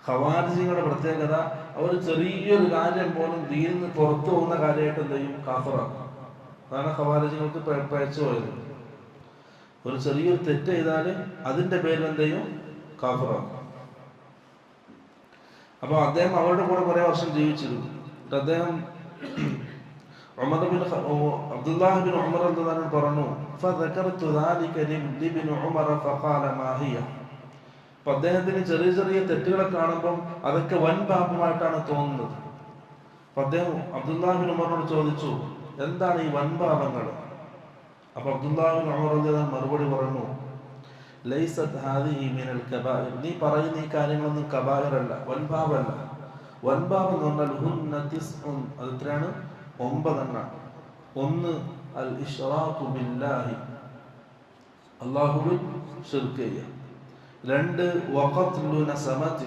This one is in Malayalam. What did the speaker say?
ഖവാരിജികളുടെ പ്രത്യേകത, അവർ ചെറിയൊരു കാര്യം പോലും ദീനിൽ നിന്ന് പുറത്തു പോകുന്ന കാര്യമായിട്ട് എന്ത് ചെയ്യും? കാഫിറാക്കും. അതാണ് ഖവാരിജികൾക്ക് പഴച്ചു പോയത്. ഒരു ചെറിയൊരു തെറ്റ് ചെയ്താൽ അതിന്റെ പേരിൽ എന്ത് ചെയ്യും? കാഫിറാക്കും. അപ്പൊ അദ്ദേഹം അവരുടെ കൂടെ കുറെ വർഷം ജീവിച്ചിരുന്നു. അദ്ദേഹം അബ്ദുല്ലാഹ് ബിൻ ഉമർ റളിയല്ലാഹു പറഞ്ഞു, ഫദകർതു ദാലിക ലിബ്നി ഉമർ ഫഖാല മാ ഹിയ. അപ്പൊ അദ്ദേഹത്തിന് ചെറിയ ചെറിയ തെറ്റുകളെ കാണുമ്പോൾ അതൊക്കെ വൻ പാപമായിട്ടാണ് തോന്നുന്നത്. അപ്പൊ അദ്ദേഹം അബ്ദുല്ലാഹ് ബിൻ ഉമറിനോട് ചോദിച്ചു, എന്താണ് ഈ വൻ പാപങ്ങൾ? അപ്പൊ അബ്ദുല്ലാഹ് ബിൻ ഉമർ റളിയല്ലാഹു മറുപടി പറഞ്ഞു, ലൈസത് ഹാദിഹി മിനൽ കബായിർ. നീ പറയുന്ന ഈ കാര്യങ്ങളൊന്നും കബായിർ അല്ല, വൻപാപമല്ല. വൻപാപം എന്ന് പറഞ്ഞാൽ ഹുന്ന തിസ്ഉൻ, അത് എത്രയാണ്? 9 എണ്ണം. 1 അൽ ഇശ്റാഖു ബില്ലാഹി, അല്ലാഹുവിൽ ശിർക്ക് ചെയ്യുക. 2 വഖത്ലു നസമതി